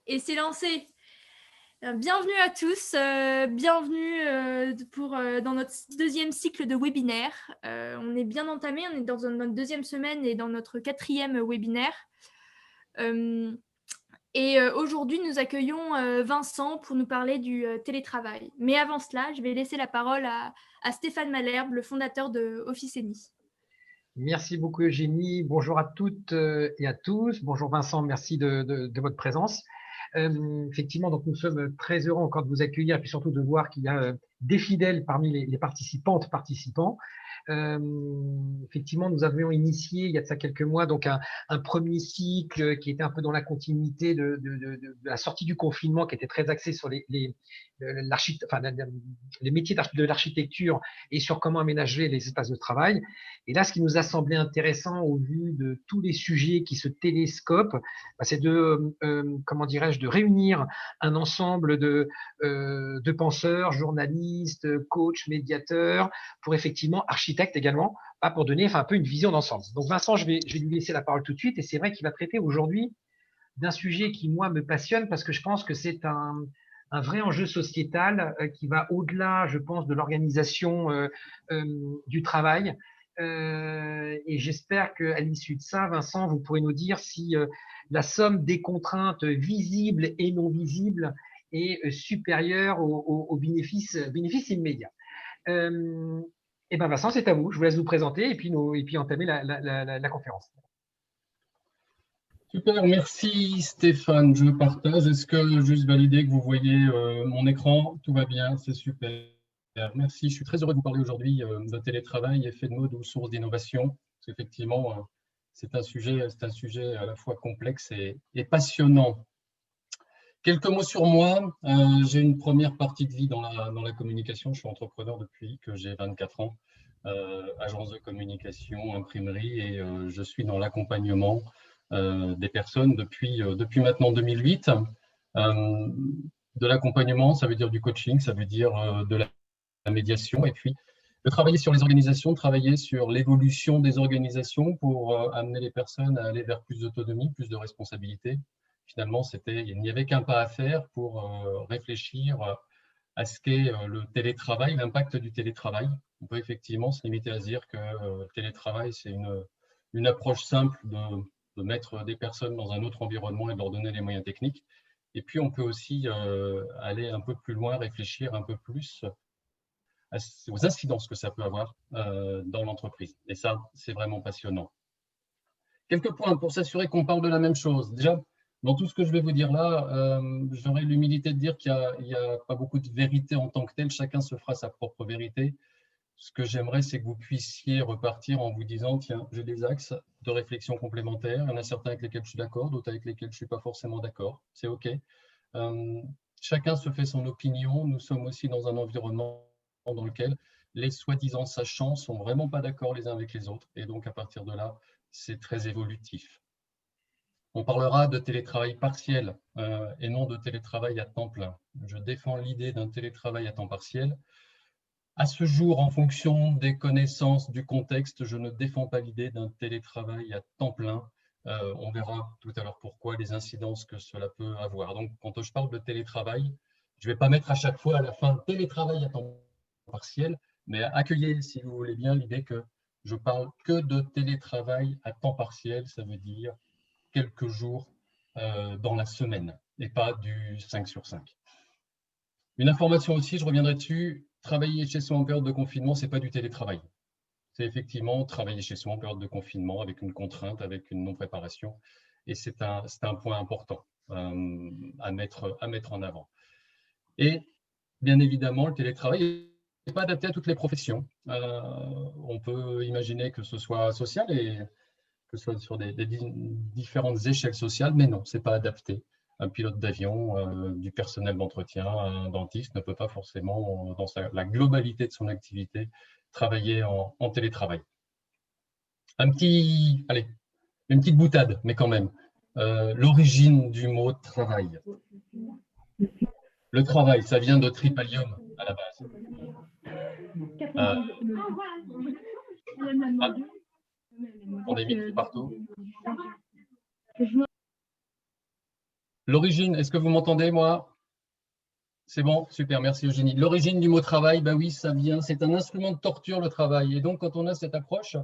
Et c'est lancé. Bienvenue à tous, bienvenue dans notre deuxième cycle de webinaire. On est bien entamé, on est dans notre deuxième semaine et dans notre quatrième webinaire. Aujourd'hui, nous accueillons Vincent pour nous parler du télétravail. Mais avant cela, je vais laisser la parole à Stéphane Malherbe, le fondateur de Officeni. Merci beaucoup Eugénie. Bonjour à toutes et à tous. Bonjour Vincent, merci de votre présence. Effectivement, donc nous sommes très heureux encore de vous accueillir et puis surtout de voir qu'il y a des fidèles parmi les participantes, participants. Effectivement, nous avions initié il y a de ça quelques mois donc un premier cycle qui était un peu dans la continuité de la sortie du confinement, qui était très axé sur les métiers de l'architecture et sur comment aménager les espaces de travail. Et là, ce qui nous a semblé intéressant au vu de tous les sujets qui se télescopent, c'est comment dirais-je, de réunir un ensemble de penseurs, journalistes, coachs, médiateurs, pour effectivement architectes également, pour donner un peu une vision d'ensemble. Donc Vincent, je vais lui laisser la parole tout de suite, et c'est vrai qu'il va traiter aujourd'hui d'un sujet qui, moi, me passionne parce que je pense que c'est un vrai enjeu sociétal qui va au-delà, je pense, de l'organisation du travail. Et j'espère qu'à l'issue de ça, Vincent, vous pourrez nous dire si la somme des contraintes visibles et non visibles est supérieure aux bénéfices immédiats. Et ben Vincent, c'est à vous. Je vous laisse vous présenter et puis entamer la conférence. Super, merci Stéphane. Je partage. Est-ce que juste valider que vous voyez mon écran? Tout va bien, c'est super. Merci. Je suis très heureux de vous parler aujourd'hui de télétravail, effet de mode ou source d'innovation. Parce qu'effectivement, c'est un sujet à la fois complexe et passionnant. Quelques mots sur moi. J'ai une première partie de vie dans la communication. Je suis entrepreneur depuis que j'ai 24 ans. Agence de communication, imprimerie, et je suis dans l'accompagnement des personnes depuis maintenant 2008. De l'accompagnement, ça veut dire du coaching, ça veut dire de la médiation, et puis de travailler sur les organisations, de travailler sur l'évolution des organisations pour amener les personnes à aller vers plus d'autonomie, plus de responsabilité. Finalement, il n'y avait qu'un pas à faire pour réfléchir à ce qu'est le télétravail, l'impact du télétravail. On peut effectivement se limiter à se dire que le télétravail, c'est une approche simple de mettre des personnes dans un autre environnement et de leur donner les moyens techniques. Et puis, on peut aussi aller un peu plus loin, réfléchir un peu plus aux incidences que ça peut avoir dans l'entreprise. Et ça, c'est vraiment passionnant. Quelques points pour s'assurer qu'on parle de la même chose. Déjà, dans tout ce que je vais vous dire là, j'aurai l'humilité de dire qu'il n'y a pas beaucoup de vérité en tant que telle. Chacun se fera sa propre vérité. Ce que j'aimerais, c'est que vous puissiez repartir en vous disant, tiens, j'ai des axes de réflexion complémentaires. Il y en a certains avec lesquels je suis d'accord, d'autres avec lesquels je ne suis pas forcément d'accord. C'est OK. Chacun se fait son opinion. Nous sommes aussi dans un environnement dans lequel les soi-disant sachants sont vraiment pas d'accord les uns avec les autres. Et donc, à partir de là, c'est très évolutif. On parlera de télétravail partiel et non de télétravail à temps plein. Je défends l'idée d'un télétravail à temps partiel. À ce jour, en fonction des connaissances, du contexte, je ne défends pas l'idée d'un télétravail à temps plein. On verra tout à l'heure pourquoi, les incidences que cela peut avoir. Donc, quand je parle de télétravail, je ne vais pas mettre à chaque fois à la fin télétravail à temps partiel, mais accueillez, si vous voulez bien, l'idée que je parle que de télétravail à temps partiel, ça veut dire quelques jours dans la semaine et pas du 5 sur 5. Une information aussi, je reviendrai dessus, travailler chez soi en période de confinement, ce n'est pas du télétravail. C'est effectivement travailler chez soi en période de confinement avec une contrainte, avec une non-préparation. Et c'est un point important à mettre en avant. Et bien évidemment, le télétravail n'est pas adapté à toutes les professions. On peut imaginer que ce soit social et que ce soit sur des différentes échelles sociales, mais non, ce n'est pas adapté. Un pilote d'avion, du personnel d'entretien, un dentiste ne peut pas forcément, dans la globalité de son activité, travailler en télétravail. Allez, une petite boutade, mais quand même. L'origine du mot travail. Le travail, ça vient de tripalium à la base. On est mis partout. L'origine, est-ce que vous m'entendez, moi? C'est bon, super, merci Eugénie. L'origine du mot travail, ben oui, ça vient, c'est un instrument de torture, le travail. Et donc, quand on a cette approche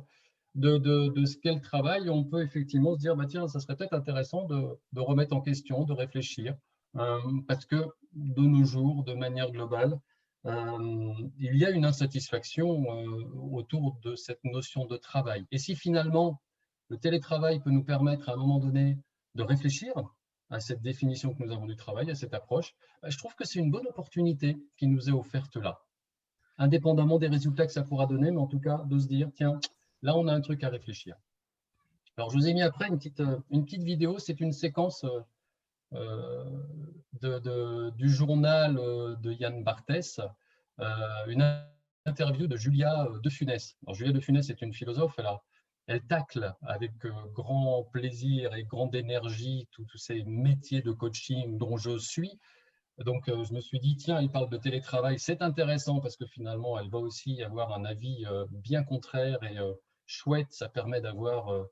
de ce qu'est le travail, on peut effectivement se dire, bah, tiens, ça serait peut-être intéressant de remettre en question, de réfléchir, parce que de nos jours, de manière globale, il y a une insatisfaction autour de cette notion de travail. Et si finalement, le télétravail peut nous permettre à un moment donné de réfléchir à cette définition que nous avons du travail, à cette approche, bah, je trouve que c'est une bonne opportunité qui nous est offerte là, indépendamment des résultats que ça pourra donner, mais en tout cas de se dire, tiens, là on a un truc à réfléchir. Alors je vous ai mis après une petite vidéo, c'est une séquence du journal de Yann Barthès, une interview de Julia de Funès. Alors, Julia de Funès est une philosophe, elle tacle avec grand plaisir et grande énergie tous ces métiers de coaching dont je suis. Donc, je me suis dit, tiens, elle parle de télétravail, c'est intéressant parce que finalement, elle va aussi avoir un avis bien contraire et chouette. Ça permet d'avoir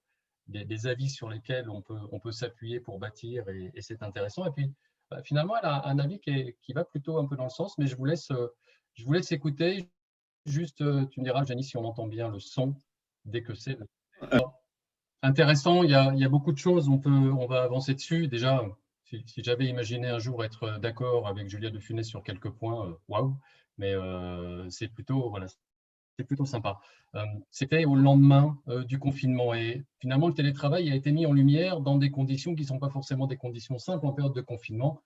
des avis sur lesquels on peut s'appuyer pour bâtir et c'est intéressant. Et puis, bah, finalement, elle a un avis qui va plutôt un peu dans le sens, mais je vous laisse écouter. Juste, tu me diras, Janie, si on entend bien le son dès que c'est intéressant. Il y a beaucoup de choses, on va avancer dessus. Déjà, si j'avais imaginé un jour être d'accord avec Julia de Funès sur quelques points, waouh, mais c'est plutôt, voilà, c'est plutôt sympa. C'était au lendemain du confinement et finalement le télétravail a été mis en lumière dans des conditions qui ne sont pas forcément des conditions simples en période de confinement.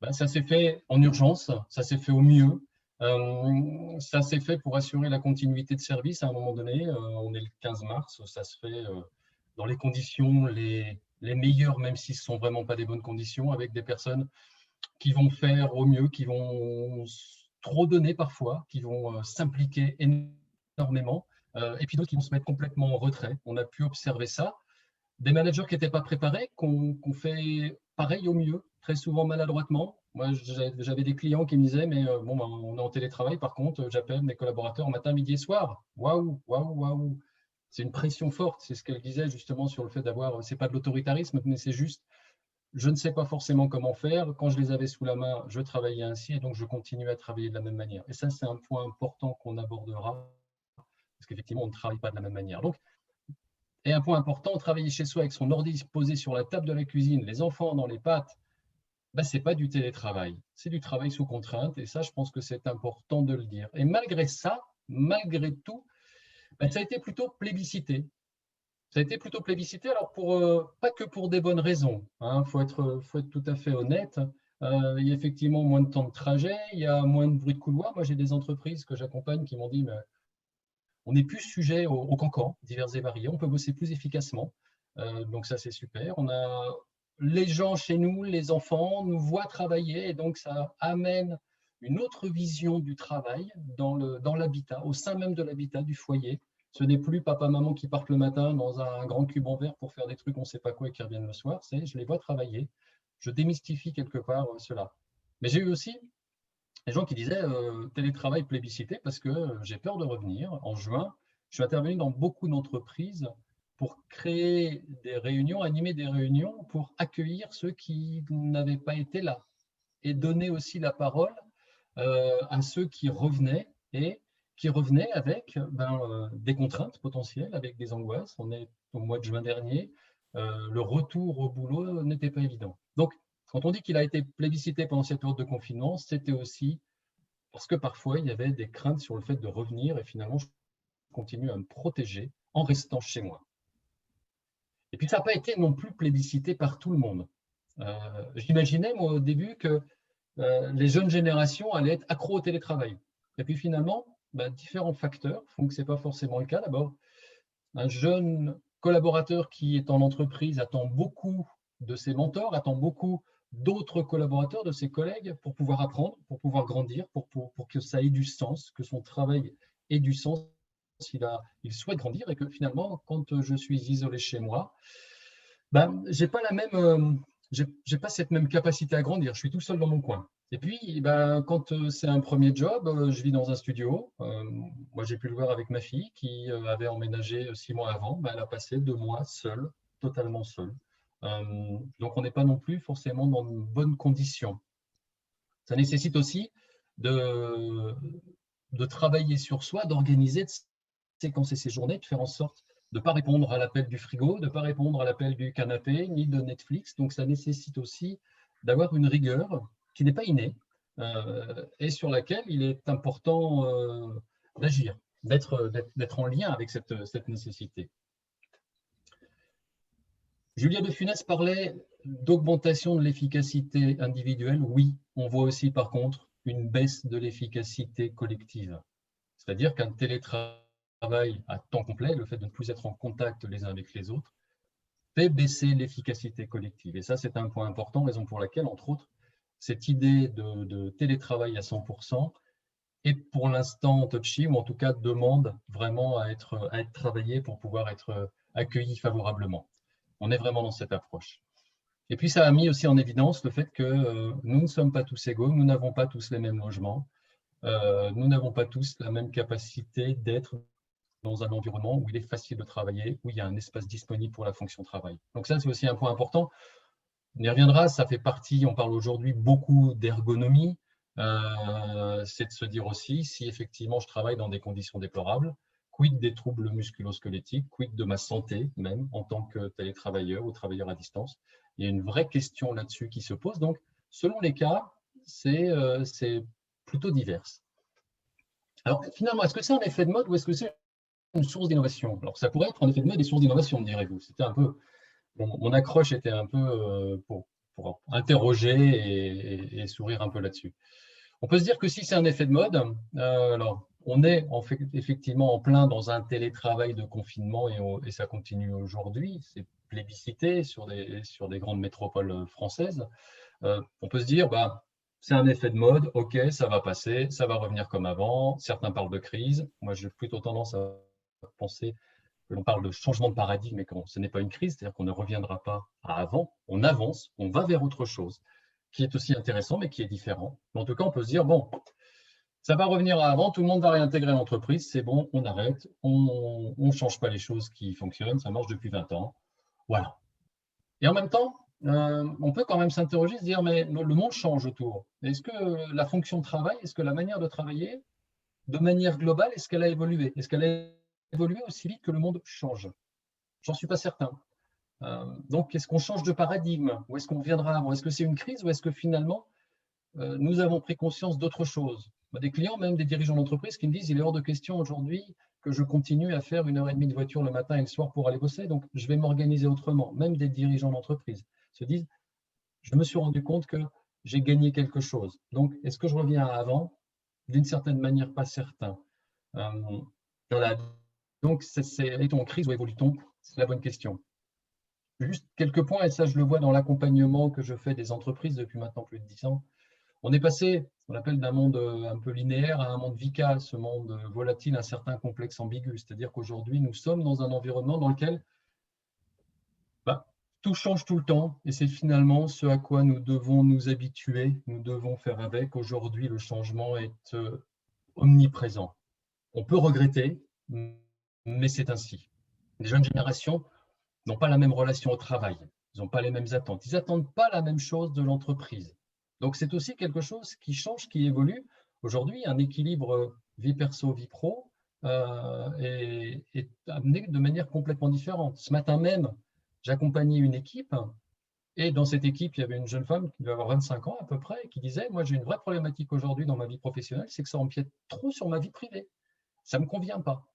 Ben, ça s'est fait en urgence, ça s'est fait au mieux. Ça s'est fait pour assurer la continuité de service à un moment donné. On est le 15 mars, ça se fait dans les conditions les meilleures, même si ce ne sont vraiment pas des bonnes conditions, avec des personnes qui vont faire au mieux, qui vont trop donner parfois, qui vont s'impliquer énormément, et puis d'autres qui vont se mettre complètement en retrait. On a pu observer ça. Des managers qui n'étaient pas préparés, qu'on fait pareil au mieux, très souvent maladroitement. Moi, j'avais des clients qui me disaient, mais bon, ben, on est en télétravail, par contre, j'appelle mes collaborateurs matin, midi et soir. Waouh, waouh, waouh. C'est une pression forte, c'est ce qu'elle disait justement sur le fait d'avoir, c'est pas de l'autoritarisme, mais c'est juste, je ne sais pas forcément comment faire. Quand je les avais sous la main, je travaillais ainsi et donc je continue à travailler de la même manière. Et ça, c'est un point important qu'on abordera parce qu'effectivement, on ne travaille pas de la même manière. Donc, et un point important, travailler chez soi avec son ordi posé sur la table de la cuisine, les enfants dans les pattes, ben, ce n'est pas du télétravail, c'est du travail sous contrainte. Et ça, je pense que c'est important de le dire. Et malgré ça, malgré tout, ben, ça a été plutôt plébiscité. Ça a été plutôt plébiscité, alors pas que pour des bonnes raisons. Faut être tout à fait honnête. Il y a effectivement moins de temps de trajet, il y a moins de bruit de couloir. Moi, j'ai des entreprises que j'accompagne qui m'ont dit mais on n'est plus sujet aux cancans divers et variés, on peut bosser plus efficacement. Donc ça, c'est super. On a les gens chez nous, les enfants, nous voient travailler et donc ça amène une autre vision du travail dans l'habitat, au sein même de l'habitat, du foyer. Ce n'est plus papa-maman qui partent le matin dans un grand cube en verre pour faire des trucs on ne sait pas quoi et qui reviennent le soir. C'est je les vois travailler. Je démystifie quelque part cela. Mais j'ai eu aussi des gens qui disaient télétravail plébiscité parce que j'ai peur de revenir. En juin, je suis intervenu dans beaucoup d'entreprises pour créer des réunions, animer des réunions pour accueillir ceux qui n'avaient pas été là et donner aussi la parole à ceux qui revenaient et qui revenaient avec des contraintes potentielles, avec des angoisses. On est au mois de juin dernier, le retour au boulot n'était pas évident. Donc, quand on dit qu'il a été plébiscité pendant cette période de confinement, c'était aussi parce que parfois, il y avait des craintes sur le fait de revenir et finalement, je continue à me protéger en restant chez moi. Et puis, ça n'a pas été non plus plébiscité par tout le monde. J'imaginais, moi, au début, que les jeunes générations allaient être accros au télétravail. Et puis finalement, différents facteurs font que ce n'est pas forcément le cas. D'abord, un jeune collaborateur qui est en entreprise attend beaucoup de ses mentors, attend beaucoup d'autres collaborateurs, de ses collègues, pour pouvoir apprendre, pour pouvoir grandir, pour que ça ait du sens, que son travail ait du sens. Il souhaite grandir et que finalement, quand je suis isolé chez moi, j'ai pas cette même capacité à grandir. Je suis tout seul dans mon coin. Et puis, quand c'est un premier job, je vis dans un studio. Moi, j'ai pu le voir avec ma fille qui avait emménagé 6 mois avant. Elle a passé 2 mois seule, totalement seule, Donc, on n'est pas non plus forcément dans de bonnes conditions. Ça nécessite aussi de travailler sur soi, d'organiser, de séquencer ses journées, de faire en sorte de ne pas répondre à l'appel du frigo, de ne pas répondre à l'appel du canapé, ni de Netflix. Donc, ça nécessite aussi d'avoir une rigueur qui n'est pas innée et sur laquelle il est important d'agir, d'être en lien avec cette nécessité. Julia de Funès parlait d'augmentation de l'efficacité individuelle. Oui, on voit aussi par contre une baisse de l'efficacité collective. C'est-à-dire qu'un télétravail à temps complet, le fait de ne plus être en contact les uns avec les autres, fait baisser l'efficacité collective. Et ça, c'est un point important, raison pour laquelle, entre autres, cette idée de télétravail à 100% est pour l'instant touchy, ou en tout cas demande vraiment à être travaillé pour pouvoir être accueilli favorablement. On est vraiment dans cette approche. Et puis, ça a mis aussi en évidence le fait que nous ne sommes pas tous égaux, nous n'avons pas tous les mêmes logements, nous n'avons pas tous la même capacité d'être dans un environnement où il est facile de travailler, où il y a un espace disponible pour la fonction travail. Donc ça, c'est aussi un point important. On y reviendra, ça fait partie, on parle aujourd'hui beaucoup d'ergonomie, c'est de se dire aussi, si effectivement je travaille dans des conditions déplorables, quid des troubles musculo-squelettiques, quid de ma santé même en tant que télétravailleur ou travailleur à distance. Il y a une vraie question là-dessus qui se pose. Donc, selon les cas, c'est plutôt divers. Alors, finalement, est-ce que c'est un effet de mode ou est-ce que c'est une source d'innovation? Alors, ça pourrait être un effet de mode et source d'innovation, direz-vous. C'était un peu, mon accroche était un peu pour interroger et sourire un peu là-dessus. On peut se dire que si c'est un effet de mode, alors on est effectivement en plein dans un télétravail de confinement et ça continue aujourd'hui, c'est plébiscité sur des grandes métropoles françaises. On peut se dire, bah, c'est un effet de mode, ok, ça va passer, ça va revenir comme avant. Certains parlent de crise. Moi, j'ai plutôt tendance à penser que l'on parle de changement de paradigme, mais que ce n'est pas une crise, c'est-à-dire qu'on ne reviendra pas à avant, on avance, on va vers autre chose, qui est aussi intéressant, mais qui est différent. Mais en tout cas, on peut se dire, bon, ça va revenir à avant, tout le monde va réintégrer l'entreprise, c'est bon, on arrête, on ne change pas les choses qui fonctionnent, ça marche depuis 20 ans. Voilà. Et en même temps, on peut quand même s'interroger, se dire, mais le monde change autour. Est-ce que la fonction de travail, est-ce que la manière de travailler, de manière globale, est-ce qu'elle a évolué? Est-ce qu'elle a évolué aussi vite que le monde change? J'en suis pas certain. Donc, est-ce qu'on change de paradigme? Ou est-ce qu'on reviendra avant? Est-ce que c'est une crise ou est-ce que finalement, nous avons pris conscience d'autre chose? Des clients, même des dirigeants d'entreprise qui me disent, il est hors de question aujourd'hui que je continue à faire 1h30 de voiture le matin et le soir pour aller bosser, donc je vais m'organiser autrement. Même des dirigeants d'entreprise se disent, je me suis rendu compte que j'ai gagné quelque chose. Donc, est-ce que je reviens à avant? D'une certaine manière, pas certain. Voilà. Donc, est-on en crise ou évolue-t-on? C'est la bonne question. Juste quelques points, et ça, je le vois dans l'accompagnement que je fais des entreprises depuis maintenant plus de 10 ans. On est passé, on appelle d'un monde un peu linéaire à un monde vical, ce monde volatile, incertain, complexe, ambigu. C'est-à-dire qu'aujourd'hui, nous sommes dans un environnement dans lequel tout change tout le temps et c'est finalement ce à quoi nous devons nous habituer, nous devons faire avec. Aujourd'hui, le changement est omniprésent. On peut regretter, mais c'est ainsi. Les jeunes générations n'ont pas la même relation au travail, ils n'ont pas les mêmes attentes, ils n'attendent pas la même chose de l'entreprise. Donc c'est aussi quelque chose qui change, qui évolue. Aujourd'hui, un équilibre vie perso, vie pro est amené de manière complètement différente. Ce matin même, j'accompagnais une équipe et dans cette équipe, il y avait une jeune femme qui devait avoir 25 ans à peu près et qui disait, moi j'ai une vraie problématique aujourd'hui dans ma vie professionnelle, c'est que ça empiète trop sur ma vie privée. Ça ne me convient pas.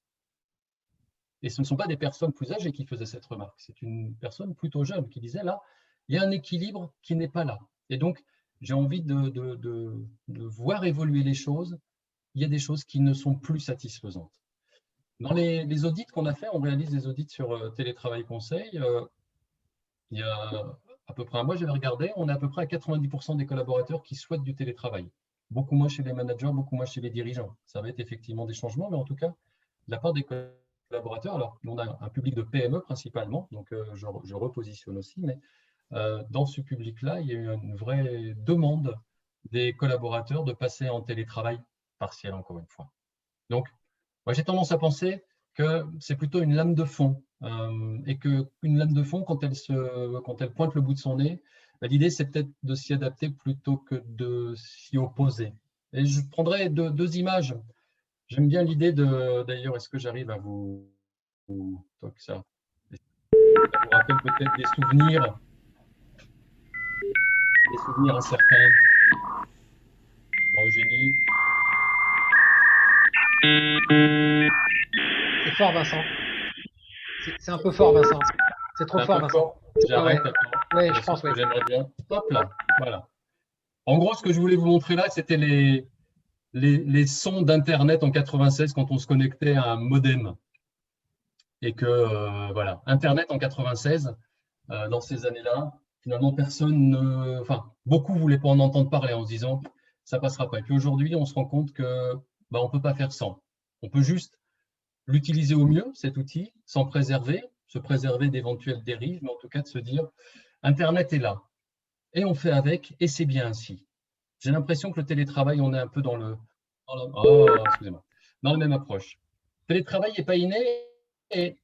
Et ce ne sont pas des personnes plus âgées qui faisaient cette remarque, c'est une personne plutôt jeune qui disait, là, il y a un équilibre qui n'est pas là. Et donc, j'ai envie de voir évoluer les choses. Il y a des choses qui ne sont plus satisfaisantes. Dans les audits qu'on a fait, on réalise des audits sur télétravail conseil. Il y a à peu près un mois, j'avais regardé, on est à peu près à 90% des collaborateurs qui souhaitent du télétravail. Beaucoup moins chez les managers, beaucoup moins chez les dirigeants. Ça va être effectivement des changements, mais en tout cas, de la part des collaborateurs, alors on a un public de PME principalement, donc je repositionne aussi, mais dans ce public-là, il y a eu une vraie demande des collaborateurs de passer en télétravail partiel, encore une fois. Donc, moi, j'ai tendance à penser que c'est plutôt une lame de fond. Et qu'une lame de fond, quand elle pointe le bout de son nez, l'idée, c'est peut-être de s'y adapter plutôt que de s'y opposer. Et je prendrai deux images. J'aime bien l'idée d'ailleurs, est-ce que j'arrive à vous toc, ça vous rappelle peut-être des souvenirs incertains dans Eugénie. C'est fort, Vincent. C'est un peu fort, Vincent. C'est trop fort, Vincent. J'arrête. Ouais, je pense, ouais. J'aimerais bien. Hop là, voilà. En gros, ce que je voulais vous montrer là, c'était les sons d'Internet en 96 quand on se connectait à un modem. Et que, voilà, Internet en 96, dans ces années-là, finalement, beaucoup ne voulaient pas en entendre parler en se disant ça passera pas. Et puis aujourd'hui, on se rend compte que on ne peut pas faire sans. On peut juste l'utiliser au mieux, cet outil, sans se préserver d'éventuelles dérives, mais en tout cas de se dire Internet est là, et on fait avec, et c'est bien ainsi. J'ai l'impression que le télétravail, on est un peu dans la même approche. Le télétravail n'est pas inné, et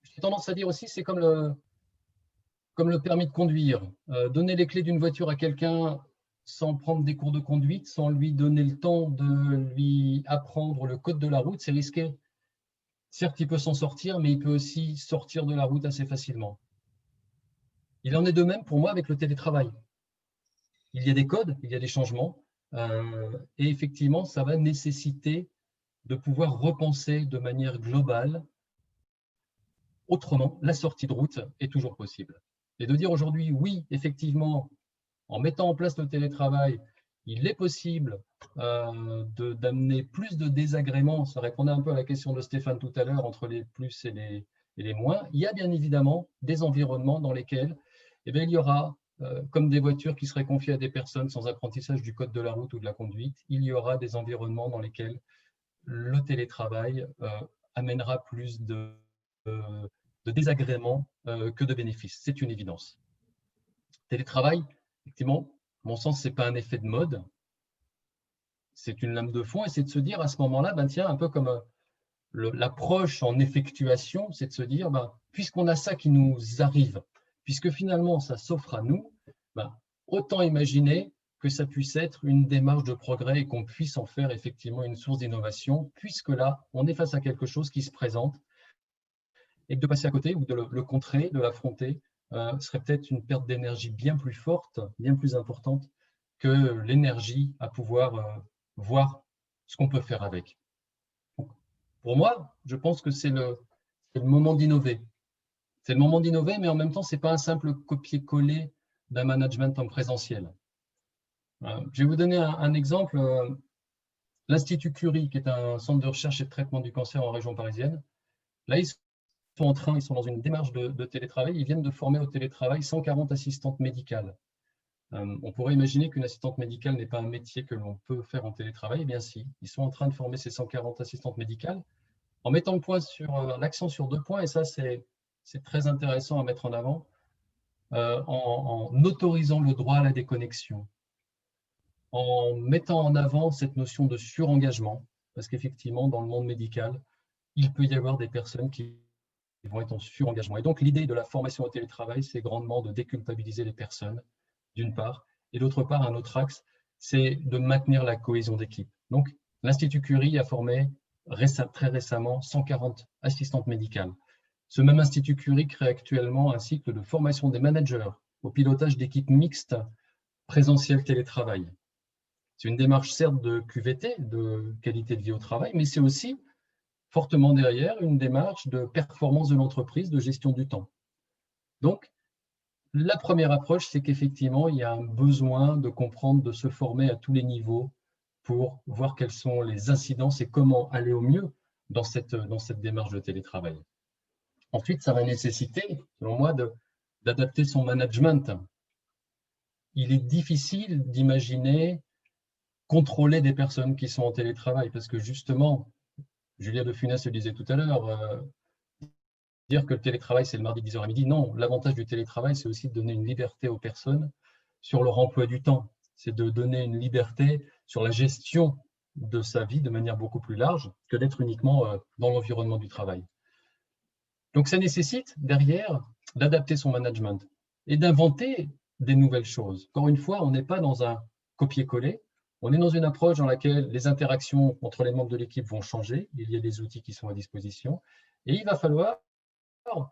j'ai tendance à dire aussi, c'est comme le permis de conduire. Donner les clés d'une voiture à quelqu'un sans prendre des cours de conduite, sans lui donner le temps de lui apprendre le code de la route, c'est risqué. Certes, il peut s'en sortir, mais il peut aussi sortir de la route assez facilement. Il en est de même pour moi avec le télétravail. Il y a des codes, il y a des changements, et effectivement, ça va nécessiter de pouvoir repenser de manière globale. Autrement, la sortie de route est toujours possible. Et de dire aujourd'hui, oui, effectivement, en mettant en place le télétravail, il est possible d'amener plus de désagréments. Ça répondait un peu à la question de Stéphane tout à l'heure, entre les plus et les moins. Il y a bien évidemment des environnements dans lesquels il y aura, comme des voitures qui seraient confiées à des personnes sans apprentissage du code de la route ou de la conduite, il y aura des environnements dans lesquels le télétravail amènera plus de désagréments que de bénéfices. C'est une évidence. Télétravail, effectivement, à mon sens, ce n'est pas un effet de mode, c'est une lame de fond, et c'est de se dire à ce moment-là, tiens, un peu comme l'approche en effectuation, c'est de se dire, puisqu'on a ça qui nous arrive, puisque finalement ça s'offre à nous, autant imaginer que ça puisse être une démarche de progrès et qu'on puisse en faire effectivement une source d'innovation, puisque là, on est face à quelque chose qui se présente, et que de passer à côté ou de le contrer, de l'affronter, serait peut-être une perte d'énergie bien plus forte, bien plus importante que l'énergie à pouvoir voir ce qu'on peut faire avec. Pour moi, je pense que c'est le moment d'innover. C'est le moment d'innover, mais en même temps, ce n'est pas un simple copier-coller d'un management en présentiel. Je vais vous donner un exemple. L'Institut Curie, qui est un centre de recherche et de traitement du cancer en région parisienne, là, ils sont dans une démarche de télétravail. Ils viennent de former au télétravail 140 assistantes médicales. On pourrait imaginer qu'une assistante médicale n'est pas un métier que l'on peut faire en télétravail. Eh bien si, ils sont en train de former ces 140 assistantes médicales en mettant l'accent sur 2 points, et ça c'est très intéressant à mettre en avant, en autorisant le droit à la déconnexion, en mettant en avant cette notion de surengagement, parce qu'effectivement, dans le monde médical, il peut y avoir des personnes qui vont être en surengagement. Et donc, l'idée de la formation au télétravail, c'est grandement de déculpabiliser les personnes, d'une part, et d'autre part, un autre axe, c'est de maintenir la cohésion d'équipe. Donc, l'Institut Curie a formé très récemment 140 assistantes médicales. Ce même Institut Curie crée actuellement un cycle de formation des managers au pilotage d'équipes mixtes présentiel télétravail. C'est une démarche certes de QVT, de qualité de vie au travail, mais c'est aussi fortement derrière une démarche de performance de l'entreprise, de gestion du temps. Donc, la première approche, c'est qu'effectivement, il y a un besoin de comprendre, de se former à tous les niveaux pour voir quelles sont les incidences et comment aller au mieux dans cette démarche de télétravail. Ensuite, ça va nécessiter, selon moi, d'adapter son management. Il est difficile d'imaginer contrôler des personnes qui sont en télétravail parce que justement, Julia de Funès le disait tout à l'heure, dire que le télétravail, c'est le mardi 10h à midi. Non, l'avantage du télétravail, c'est aussi de donner une liberté aux personnes sur leur emploi du temps. C'est de donner une liberté sur la gestion de sa vie de manière beaucoup plus large que d'être uniquement dans l'environnement du travail. Donc, ça nécessite derrière d'adapter son management et d'inventer des nouvelles choses. Encore une fois, on n'est pas dans un copier-coller, on est dans une approche dans laquelle les interactions entre les membres de l'équipe vont changer, il y a des outils qui sont à disposition, et il va falloir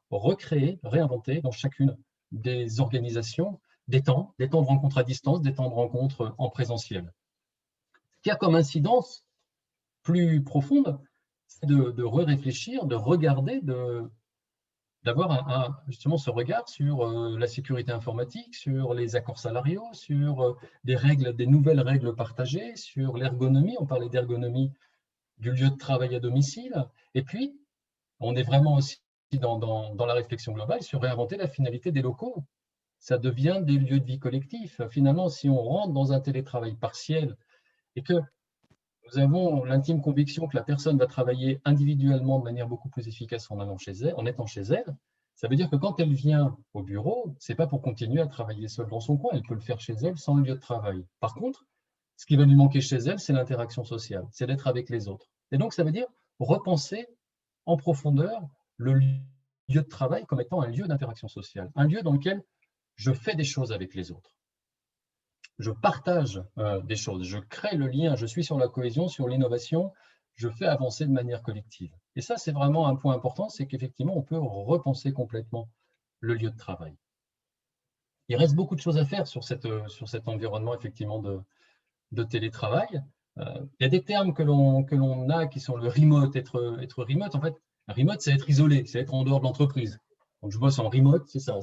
recréer, réinventer dans chacune des organisations des temps de rencontre à distance, des temps de rencontre en présentiel. Ce qui a comme incidence plus profonde, c'est de réfléchir, de regarder, d'avoir justement ce regard sur la sécurité informatique, sur les accords salariaux, sur des nouvelles règles partagées, sur l'ergonomie. On parlait d'ergonomie du lieu de travail à domicile. Et puis, on est vraiment aussi dans la réflexion globale sur réinventer la finalité des locaux. Ça devient des lieux de vie collectifs. Finalement, si on rentre dans un télétravail partiel et que nous avons l'intime conviction que la personne va travailler individuellement de manière beaucoup plus efficace en allant chez elle, en étant chez elle, ça veut dire que quand elle vient au bureau, ce n'est pas pour continuer à travailler seule dans son coin, elle peut le faire chez elle sans le lieu de travail. Par contre, ce qui va lui manquer chez elle, c'est l'interaction sociale, c'est d'être avec les autres. Et donc, ça veut dire repenser en profondeur le lieu de travail comme étant un lieu d'interaction sociale, un lieu dans lequel je fais des choses avec les autres. Je partage des choses, je crée le lien, je suis sur la cohésion, sur l'innovation, je fais avancer de manière collective. Et ça, c'est vraiment un point important, c'est qu'effectivement, on peut repenser complètement le lieu de travail. Il reste beaucoup de choses à faire sur cet environnement, effectivement, de télétravail. Il y a des termes que l'on a qui sont le remote, être remote. En fait, remote, c'est être isolé, c'est être en dehors de l'entreprise. Donc, je bosse en remote, c'est ça.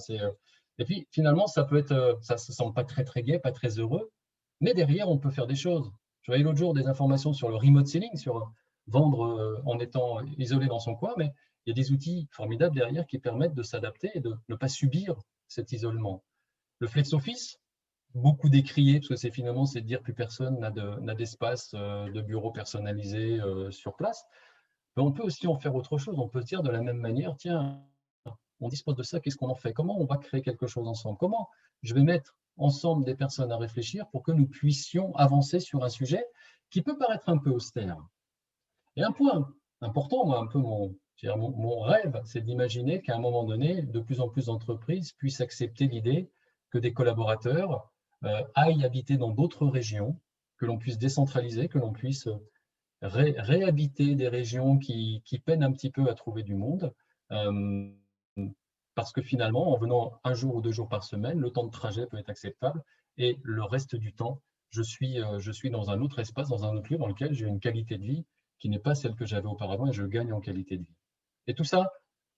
Et puis, finalement, ça peut être, ça ne se sent pas très, très gai, pas très heureux, mais derrière, on peut faire des choses. Je voyais l'autre jour des informations sur le remote selling, sur vendre en étant isolé dans son coin, mais il y a des outils formidables derrière qui permettent de s'adapter et de ne pas subir cet isolement. Le flex office, beaucoup décrié, parce que finalement, c'est de dire plus personne n'a d'espace de bureau personnalisé sur place. Mais on peut aussi en faire autre chose. On peut se dire de la même manière, tiens, on dispose de ça, qu'est-ce qu'on en fait? Comment on va créer quelque chose ensemble? Comment je vais mettre ensemble des personnes à réfléchir pour que nous puissions avancer sur un sujet qui peut paraître un peu austère? Et un point important, moi, un peu mon rêve, c'est d'imaginer qu'à un moment donné, de plus en plus d'entreprises puissent accepter l'idée que des collaborateurs aillent habiter dans d'autres régions, que l'on puisse décentraliser, que l'on puisse réhabiter des régions qui peinent un petit peu à trouver du monde. Parce que finalement, en venant 1 jour ou 2 jours par semaine, le temps de trajet peut être acceptable et le reste du temps, je suis dans un autre espace, dans un autre lieu dans lequel j'ai une qualité de vie qui n'est pas celle que j'avais auparavant et je gagne en qualité de vie. Et tout ça,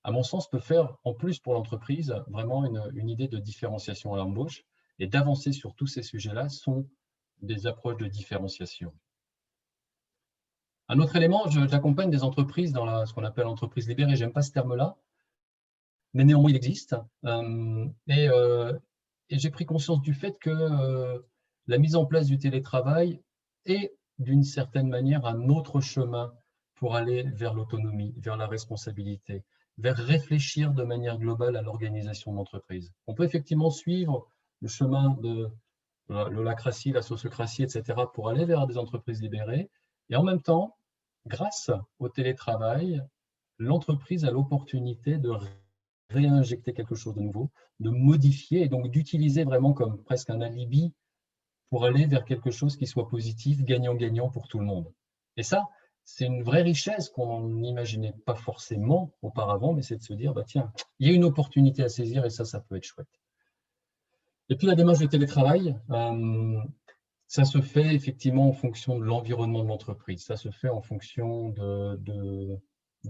à mon sens, peut faire, en plus pour l'entreprise, vraiment une idée de différenciation à l'embauche et d'avancer sur tous ces sujets-là sont des approches de différenciation. Un autre élément, j'accompagne des entreprises dans ce qu'on appelle l'entreprise libérée. Je n'aime pas ce terme-là, mais néanmoins, il existe. Et j'ai pris conscience du fait que la mise en place du télétravail est, d'une certaine manière, un autre chemin pour aller vers l'autonomie, vers la responsabilité, vers réfléchir de manière globale à l'organisation de l'entreprise. On peut effectivement suivre le chemin de l'holacratie, la sociocratie, etc., pour aller vers des entreprises libérées. Et en même temps, grâce au télétravail, l'entreprise a l'opportunité de réinjecter quelque chose de nouveau, de modifier et donc d'utiliser vraiment comme presque un alibi pour aller vers quelque chose qui soit positif, gagnant-gagnant pour tout le monde. Et ça, c'est une vraie richesse qu'on n'imaginait pas forcément auparavant, mais c'est de se dire, bah tiens, il y a une opportunité à saisir et ça peut être chouette. Et puis la démarche de télétravail, ça se fait effectivement en fonction de l'environnement de l'entreprise, ça se fait en fonction de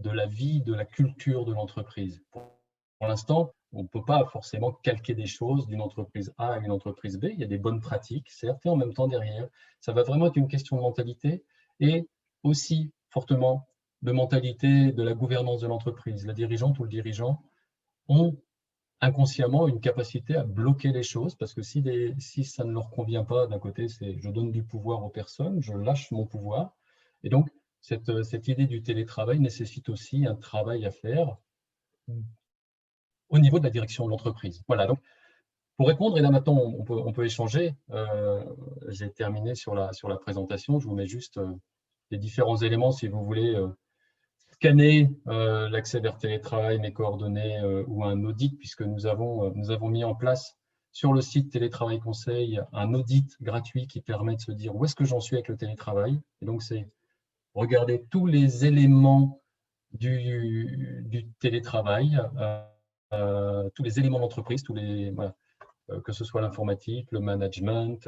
la vie, de la culture de l'entreprise. Pour l'instant, on ne peut pas forcément calquer des choses d'une entreprise A à une entreprise B. Il y a des bonnes pratiques, certes, et en même temps derrière, ça va vraiment être une question de mentalité et aussi fortement de mentalité de la gouvernance de l'entreprise. La dirigeante ou le dirigeant ont inconsciemment une capacité à bloquer les choses parce que si ça ne leur convient pas, d'un côté, c'est je donne du pouvoir aux personnes, je lâche mon pouvoir. Et donc, cette idée du télétravail nécessite aussi un travail à faire au niveau de la direction de l'entreprise. Voilà, donc pour répondre, et là maintenant on peut échanger, j'ai terminé sur la présentation, je vous mets juste les différents éléments si vous voulez scanner l'accès vers télétravail, mes coordonnées ou un audit, puisque nous avons mis en place sur le site Télétravail Conseil un audit gratuit qui permet de se dire où est-ce que j'en suis avec le télétravail. Et donc, c'est regarder tous les éléments du télétravail, tous les éléments d'entreprise, voilà, que ce soit l'informatique, le management,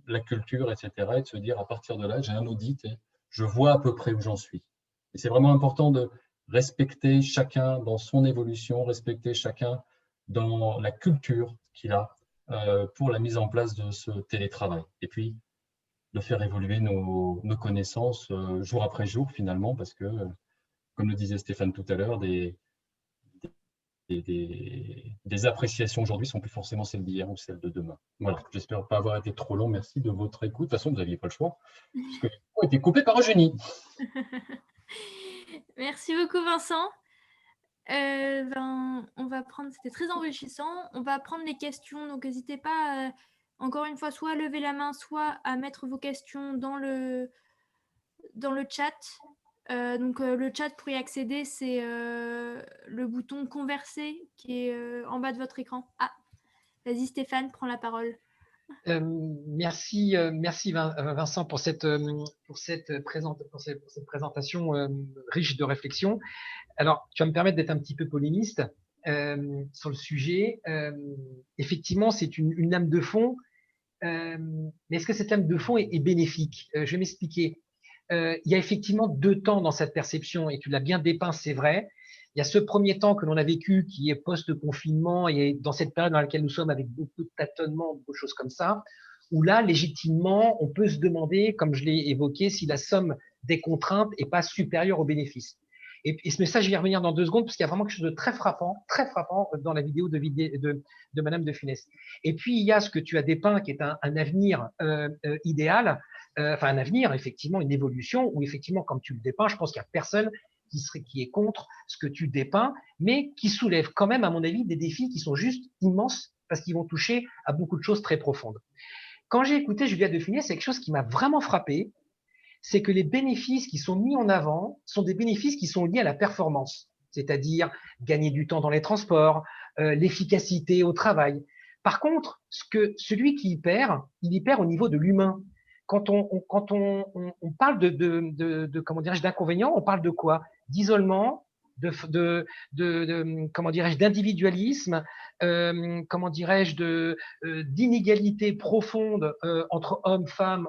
la culture, etc. Et de se dire, à partir de là, j'ai un audit et je vois à peu près où j'en suis. Et c'est vraiment important de respecter chacun dans son évolution, respecter chacun dans la culture qu'il a pour la mise en place de ce télétravail. Et puis, de faire évoluer nos connaissances jour après jour, finalement, parce que, comme le disait Stéphane tout à l'heure, des appréciations aujourd'hui sont plus forcément celles d'hier ou celles de demain. Voilà, j'espère pas avoir été trop long. Merci de votre écoute. De toute façon, vous n'aviez pas le choix, puisque le micro a été coupé par Eugénie. Merci beaucoup, Vincent. On va prendre, c'était très enrichissant. On va prendre les questions, donc n'hésitez pas, encore une fois, soit à lever la main, soit à mettre vos questions dans le chat. Le chat, pour y accéder, c'est le bouton converser qui est en bas de votre écran. Ah, vas-y Stéphane, prends la parole. Merci Vincent pour cette présentation riche de réflexion. Alors, tu vas me permettre d'être un petit peu polémiste sur le sujet. Effectivement, c'est une lame de fond, mais est-ce que cette lame de fond est bénéfique? Je vais m'expliquer. Il y a effectivement 2 temps dans cette perception, et tu l'as bien dépeint, c'est vrai. Il y a ce premier temps que l'on a vécu, qui est post-confinement, et dans cette période dans laquelle nous sommes, avec beaucoup de tâtonnements, beaucoup de choses comme ça, où là, légitimement, on peut se demander, comme je l'ai évoqué, si la somme des contraintes n'est pas supérieure aux bénéfices. Et ce message, je vais y revenir dans 2 secondes, parce qu'il y a vraiment quelque chose de très frappant dans la vidéo de Madame de Funès. Et puis, il y a ce que tu as dépeint, qui est un avenir idéal, enfin un avenir, effectivement, une évolution, où effectivement, comme tu le dépeins, je pense qu'il n'y a personne qui est contre ce que tu dépeins, mais qui soulève quand même, à mon avis, des défis qui sont juste immenses, parce qu'ils vont toucher à beaucoup de choses très profondes. Quand j'ai écouté Juliette de Funès, c'est quelque chose qui m'a vraiment frappé, c'est que les bénéfices qui sont mis en avant sont des bénéfices qui sont liés à la performance, c'est-à-dire gagner du temps dans les transports, l'efficacité au travail. Par contre, celui qui y perd, il y perd au niveau de l'humain. Quand on parle comment dirais-je, d'inconvénients, on parle de quoi? D'isolement, comment dirais-je, d'individualisme, comment dirais-je, d'inégalité profonde entre hommes, femmes.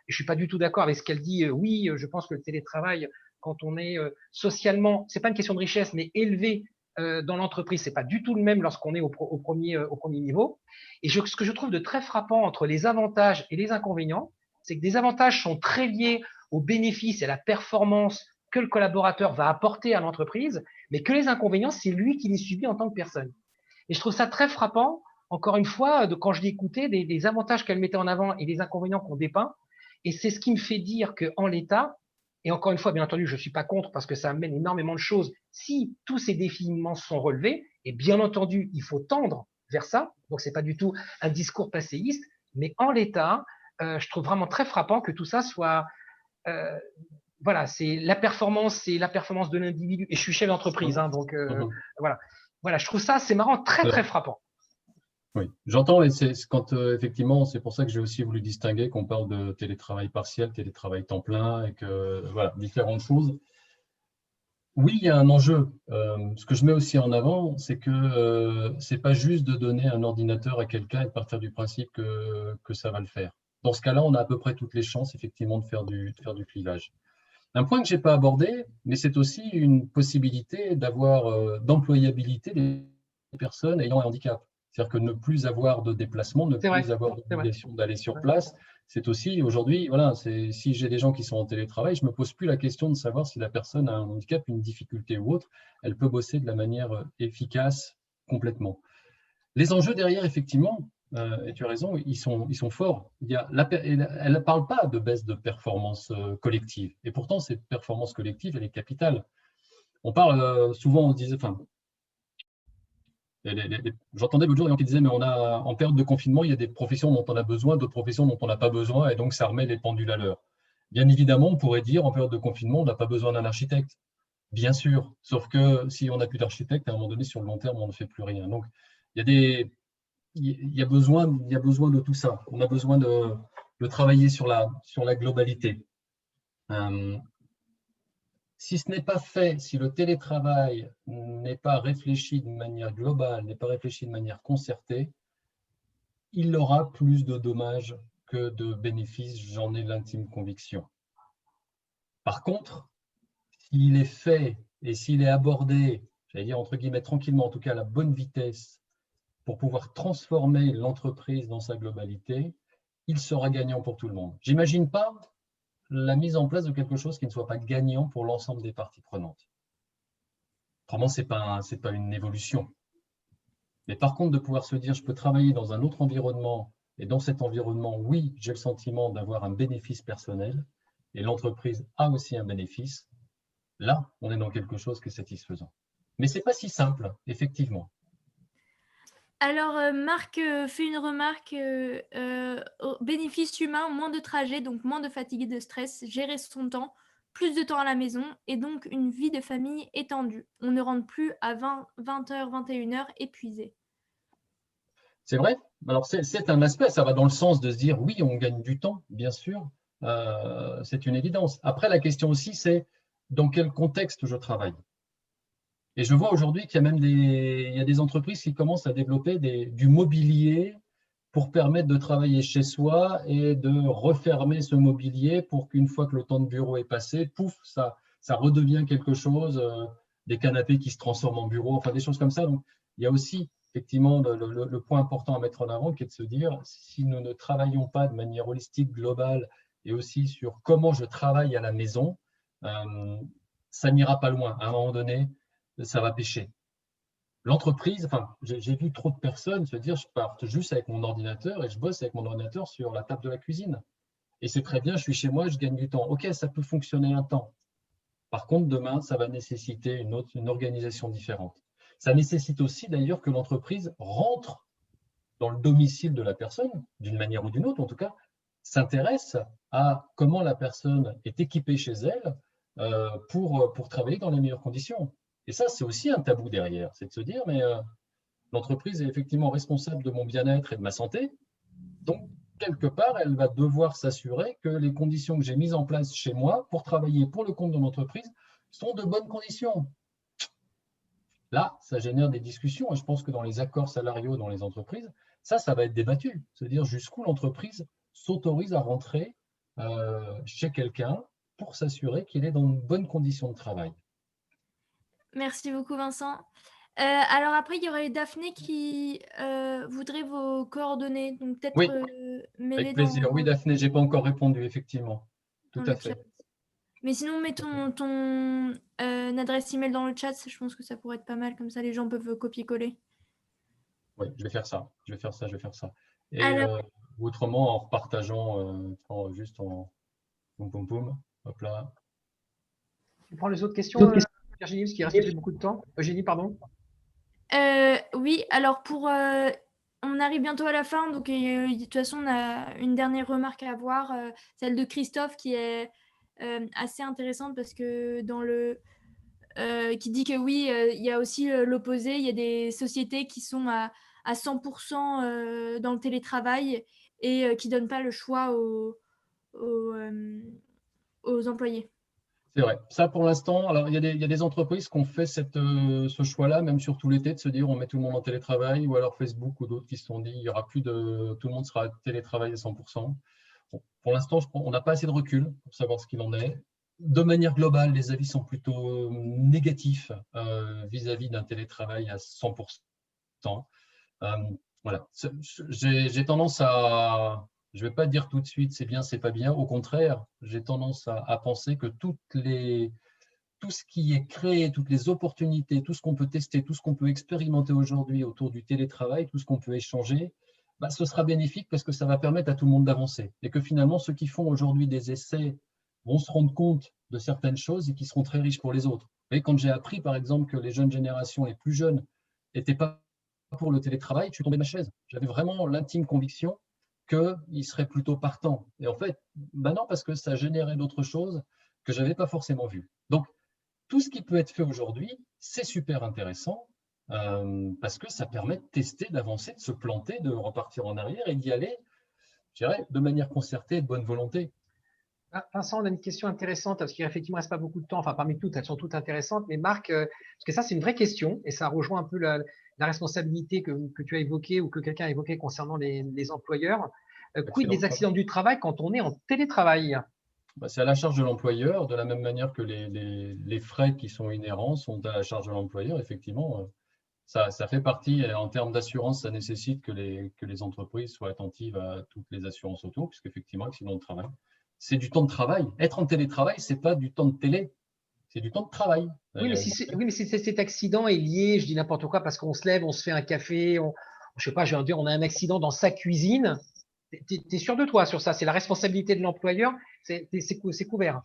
Je suis pas du tout d'accord avec ce qu'elle dit. Oui, je pense que le télétravail, quand on est socialement, c'est pas une question de richesse, mais élevé dans l'entreprise, c'est pas du tout le même lorsqu'on est au premier niveau. Et ce que je trouve de très frappant entre les avantages et les inconvénients, c'est que des avantages sont très liés aux bénéfices et à la performance que le collaborateur va apporter à l'entreprise, mais que les inconvénients, c'est lui qui les subit en tant que personne. Et je trouve ça très frappant, encore une fois, quand je l'ai écouté, des avantages qu'elle mettait en avant et des inconvénients qu'on dépeint. Et c'est ce qui me fait dire qu'en l'état, et encore une fois, bien entendu, je ne suis pas contre parce que ça amène énormément de choses, si tous ces défis immenses sont relevés, et bien entendu, il faut tendre vers ça. Donc, ce n'est pas du tout un discours passéiste, mais en l'état, je trouve vraiment très frappant que tout ça soit… voilà, c'est la performance de l'individu. Et je suis chef d'entreprise, hein, donc voilà, je trouve ça, c'est marrant, très, très frappant. Oui, j'entends, et c'est quand effectivement, c'est pour ça que j'ai aussi voulu distinguer qu'on parle de télétravail partiel, télétravail temps plein, et que voilà, différentes choses. Oui, il y a un enjeu. Ce que je mets aussi en avant, c'est que c'est pas juste de donner un ordinateur à quelqu'un et de partir du principe que ça va le faire. Dans ce cas-là, on a à peu près toutes les chances effectivement de faire du clivage. Un point que je n'ai pas abordé, mais c'est aussi une possibilité d'avoir d'employabilité des personnes ayant un handicap. C'est-à-dire que ne plus avoir de déplacement, ne plus avoir d'obligation d'aller sur place, c'est aussi aujourd'hui, voilà, si j'ai des gens qui sont en télétravail, je ne me pose plus la question de savoir si la personne a un handicap, une difficulté ou autre, elle peut bosser de la manière efficace complètement. Les enjeux derrière, effectivement, et tu as raison, ils sont forts. Elle ne parle pas de baisse de performance collective. Et pourtant, cette performance collective, elle est capitale. On parle souvent, on disait, enfin, j'entendais l'autre jour des gens qui disaient, mais en période de confinement, il y a des professions dont on a besoin, d'autres professions dont on n'a pas besoin, et donc ça remet les pendules à l'heure. Bien évidemment, on pourrait dire, en période de confinement, on n'a pas besoin d'un architecte. Bien sûr, sauf que si on n'a plus d'architecte, à un moment donné, sur le long terme, on ne fait plus rien. Donc, il y a il y a besoin de tout ça. On a besoin de travailler sur la globalité. Si ce n'est pas fait, si le télétravail n'est pas réfléchi de manière globale, n'est pas réfléchi de manière concertée, il aura plus de dommages que de bénéfices, j'en ai l'intime conviction. Par contre, s'il est fait et s'il est abordé, j'allais dire entre guillemets tranquillement, en tout cas à la bonne vitesse, pour pouvoir transformer l'entreprise dans sa globalité, il sera gagnant pour tout le monde. J'imagine pas la mise en place de quelque chose qui ne soit pas gagnant pour l'ensemble des parties prenantes. Autrement, c'est pas une évolution. Mais par contre, de pouvoir se dire, je peux travailler dans un autre environnement, et dans cet environnement, oui, j'ai le sentiment d'avoir un bénéfice personnel, et l'entreprise a aussi un bénéfice, là, on est dans quelque chose qui est satisfaisant. Mais ce n'est pas si simple, effectivement. Alors, Marc fait une remarque, bénéfice humain, moins de trajets, donc moins de fatigue et de stress, gérer son temps, plus de temps à la maison et donc une vie de famille étendue. On ne rentre plus à 20h, 21h épuisé. C'est vrai. Alors, c'est un aspect, ça va dans le sens de se dire, oui, on gagne du temps, bien sûr, c'est une évidence. Après, la question aussi, c'est dans quel contexte je travaille. Et je vois aujourd'hui qu'il y a même il y a des entreprises qui commencent à développer du mobilier pour permettre de travailler chez soi et de refermer ce mobilier pour qu'une fois que le temps de bureau est passé, pouf, ça redevient quelque chose, des canapés qui se transforment en bureau, enfin des choses comme ça. Donc, il y a aussi effectivement le point important à mettre en avant qui est de se dire, si nous ne travaillons pas de manière holistique, globale, et aussi sur comment je travaille à la maison, ça n'ira pas loin. À un moment donné, ça va pêcher. L'entreprise, enfin, j'ai vu trop de personnes se dire, je pars juste avec mon ordinateur et je bosse avec mon ordinateur sur la table de la cuisine. Et c'est très bien, je suis chez moi, je gagne du temps. Ok, ça peut fonctionner un temps. Par contre, demain, ça va nécessiter une organisation différente. Ça nécessite aussi d'ailleurs que l'entreprise rentre dans le domicile de la personne, d'une manière ou d'une autre, en tout cas, s'intéresse à comment la personne est équipée chez elle pour travailler dans les meilleures conditions. Et ça, c'est aussi un tabou derrière, c'est de se dire, mais l'entreprise est effectivement responsable de mon bien-être et de ma santé, donc quelque part, elle va devoir s'assurer que les conditions que j'ai mises en place chez moi pour travailler pour le compte de l'entreprise sont de bonnes conditions. Là, ça génère des discussions et je pense que dans les accords salariaux dans les entreprises, ça va être débattu. C'est-à-dire jusqu'où l'entreprise s'autorise à rentrer chez quelqu'un pour s'assurer qu'il est dans de bonnes conditions de travail. Merci beaucoup, Vincent. Alors après, il y aurait Daphné qui voudrait vos coordonnées. Donc peut-être Oui, mets-les avec plaisir. Oui, Daphné, je n'ai pas encore répondu, effectivement. Tout dans à le chat. fait. Mais sinon, mets ton adresse email dans le chat. Je pense que ça pourrait être pas mal. Comme ça, les gens peuvent copier-coller. Oui, je vais faire ça. Je vais faire ça, je vais faire ça. Et Alors, autrement, en repartageant, juste en poum poum poum, hop là. Tu prends les autres questions, Virginie, parce qu'il reste plus beaucoup de temps. Eugénie, pardon. oui, alors on arrive bientôt à la fin, donc de toute façon, on a une dernière remarque à avoir, celle de Christophe qui est assez intéressante parce que qui dit que oui, il y a aussi l'opposé, il y a des sociétés qui sont à 100% dans le télétravail et qui ne donnent pas le choix aux employés. C'est vrai. Ça, pour l'instant, alors il y a des entreprises qui ont fait ce choix-là, même sur tout l'été, de se dire on met tout le monde en télétravail, ou alors Facebook ou d'autres qui se sont dit il y aura plus tout le monde sera télétravail à 100%. Bon, pour l'instant, on n'a pas assez de recul pour savoir ce qu'il en est. De manière globale, les avis sont plutôt négatifs vis-à-vis d'un télétravail à 100%. Voilà. J'ai tendance à, je ne vais pas dire tout de suite c'est bien, c'est pas bien. Au contraire, j'ai tendance à penser que tout ce qui est créé, toutes les opportunités, tout ce qu'on peut tester, tout ce qu'on peut expérimenter aujourd'hui autour du télétravail, tout ce qu'on peut échanger, bah, ce sera bénéfique parce que ça va permettre à tout le monde d'avancer. Et que finalement, ceux qui font aujourd'hui des essais vont se rendre compte de certaines choses et qui seront très riches pour les autres. Et quand j'ai appris, par exemple, que les jeunes générations, les plus jeunes, n'étaient pas pour le télétravail, je suis tombé de ma chaise. J'avais vraiment l'intime conviction qu'ils seraient plutôt partants. Et en fait, bah non, parce que ça générait d'autres choses que je n'avais pas forcément vues. Donc, tout ce qui peut être fait aujourd'hui, c'est super intéressant parce que ça permet de tester, d'avancer, de se planter, de repartir en arrière et d'y aller, je dirais, de manière concertée et de bonne volonté. Vincent, on a une question intéressante parce qu'effectivement, il ne reste pas beaucoup de temps. Enfin, parmi toutes, elles sont toutes intéressantes. Mais Marc, parce que ça, c'est une vraie question et ça rejoint un peu la responsabilité que tu as évoquée ou que quelqu'un a évoquée concernant les employeurs. Quid des accidents du travail quand on est en télétravail? C'est à la charge de l'employeur, de la même manière que les frais qui sont inhérents sont à la charge de l'employeur. Effectivement, ça fait partie, en termes d'assurance, ça nécessite que les entreprises soient attentives à toutes les assurances auto, puisqu'effectivement, accident de travail, c'est du temps de travail. Être en télétravail, ce n'est pas du temps de télé, c'est du temps de travail. Oui, mais si cet accident est lié, je dis n'importe quoi, parce qu'on se lève, on se fait un café, je sais pas, on a un accident dans sa cuisine, tu es sûr de toi sur ça? C'est la responsabilité de l'employeur, c'est couvert.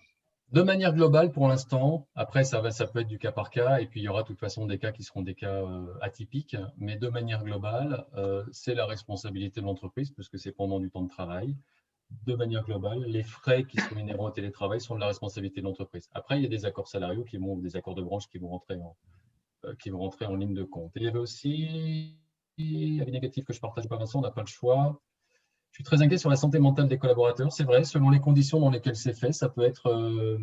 De manière globale, pour l'instant, après, ça peut être du cas par cas, et puis il y aura de toute façon des cas qui seront des cas atypiques, mais de manière globale, c'est la responsabilité de l'entreprise, puisque c'est pendant du temps de travail. De manière globale, les frais qui sont inhérents au télétravail sont de la responsabilité de l'entreprise. Après, il y a des accords salariaux des accords de branche qui vont rentrer en ligne de compte. Et il y avait aussi un avis négatif que je ne partage pas, Vincent, on n'a pas le choix. Je suis très inquiet sur la santé mentale des collaborateurs. C'est vrai, selon les conditions dans lesquelles c'est fait, ça peut être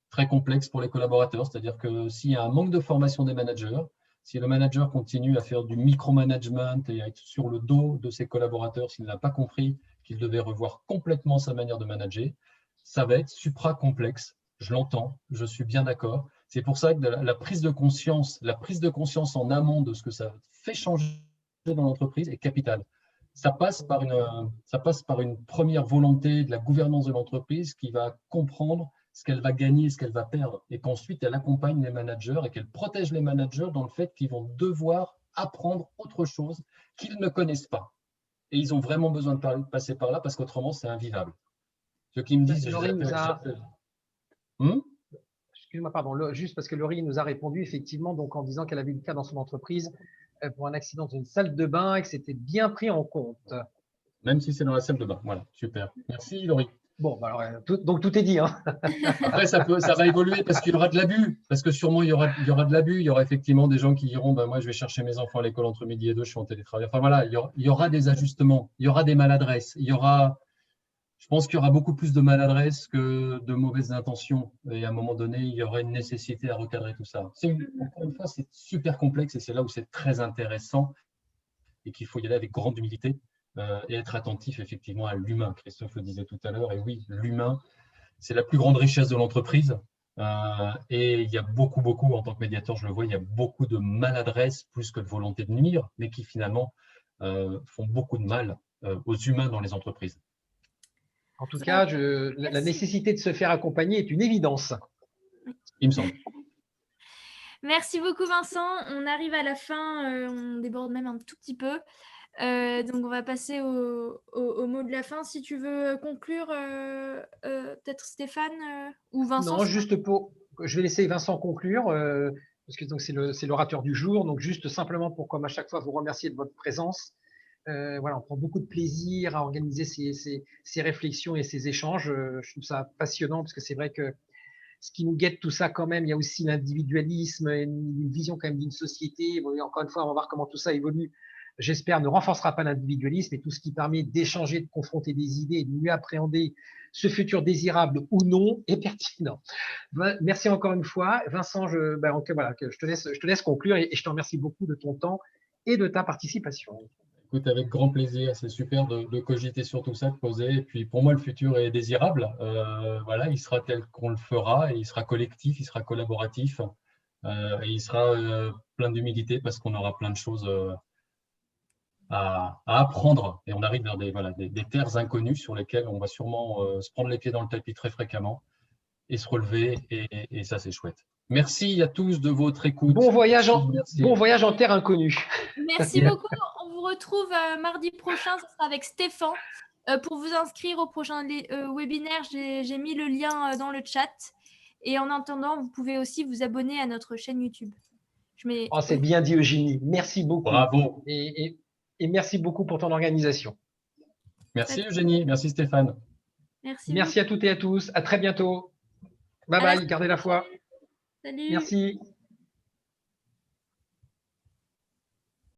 très complexe pour les collaborateurs. C'est-à-dire que s'il y a un manque de formation des managers, si le manager continue à faire du micromanagement et à être sur le dos de ses collaborateurs, s'il n'a pas compris qu'il devait revoir complètement sa manière de manager, ça va être supra-complexe. Je l'entends, je suis bien d'accord. C'est pour ça que la prise de conscience en amont de ce que ça fait changer dans l'entreprise est capitale. Ça passe par une première volonté de la gouvernance de l'entreprise qui va comprendre ce qu'elle va gagner et ce qu'elle va perdre, et qu'ensuite elle accompagne les managers et qu'elle protège les managers dans le fait qu'ils vont devoir apprendre autre chose qu'ils ne connaissent pas. Et ils ont vraiment besoin de passer par là parce qu'autrement c'est invivable. Ceux qui me disent… Excuse-moi, pardon, juste parce que Laurie nous a répondu effectivement donc, en disant qu'elle avait eu le cas dans son entreprise pour un accident dans une salle de bain et que c'était bien pris en compte. Même si c'est dans la salle de bain. Voilà, super. Merci Laurie. Bon, alors, donc tout est dit. Hein. Après, ça va évoluer parce qu'il y aura de l'abus. Parce que sûrement, il y aura de l'abus. Il y aura effectivement des gens qui diront moi, je vais chercher mes enfants à l'école entre midi et 2, je suis en télétravail. Enfin voilà, il y aura des ajustements, il y aura des maladresses. Je pense qu'il y aura beaucoup plus de maladresses que de mauvaises intentions. Et à un moment donné, il y aura une nécessité à recadrer tout ça. Encore une fois, c'est super complexe et c'est là où c'est très intéressant et qu'il faut y aller avec grande humilité. Et être attentif effectivement à l'humain. Christophe le disait tout à l'heure, et oui, l'humain, c'est la plus grande richesse de l'entreprise. Et il y a beaucoup, en tant que médiateur, je le vois, il y a beaucoup de maladresse plus que de volonté de nuire, mais qui finalement font beaucoup de mal aux humains dans les entreprises. En tout cas, la nécessité de se faire accompagner est une évidence. Il me semble. Merci beaucoup Vincent. On arrive à la fin, on déborde même un tout petit peu. Donc on va passer au mot de la fin. Si tu veux conclure, peut-être Stéphane ou Vincent. Non, je vais laisser Vincent conclure, parce que c'est l'orateur du jour. Donc juste simplement pour, comme à chaque fois, vous remercier de votre présence. Voilà, on prend beaucoup de plaisir à organiser ces réflexions et ces échanges. Je trouve ça passionnant parce que c'est vrai que ce qui nous guette tout ça quand même, il y a aussi l'individualisme, une vision quand même d'une société. Bon, encore une fois, on va voir comment tout ça évolue. J'espère ne renforcera pas l'individualisme et tout ce qui permet d'échanger, de confronter des idées et de mieux appréhender ce futur désirable ou non est pertinent. Merci encore une fois. Vincent, je te laisse conclure et je te remercie beaucoup de ton temps et de ta participation. Écoute, avec grand plaisir, c'est super de cogiter sur tout ça, de poser. Et puis pour moi, le futur est désirable. Voilà, il sera tel qu'on le fera, et il sera collectif, il sera collaboratif, et il sera plein d'humilité parce qu'on aura plein de choses à apprendre. Et on arrive vers des terres inconnues sur lesquelles on va sûrement se prendre les pieds dans le tapis très fréquemment et se relever. Et ça, c'est chouette. Merci à tous de votre écoute. Bon voyage en terre inconnue. Merci beaucoup. On vous retrouve mardi prochain. Ce sera avec Stéphane. Pour vous inscrire au prochain webinaire, j'ai mis le lien dans le chat. Et en attendant, vous pouvez aussi vous abonner à notre chaîne YouTube. C'est bien dit, Eugénie. Merci beaucoup. Bravo. Et merci beaucoup pour ton organisation. Merci Eugénie. Merci Stéphane. Merci à toutes et à tous. À très bientôt. Bye bye. Gardez la foi. Salut. Merci.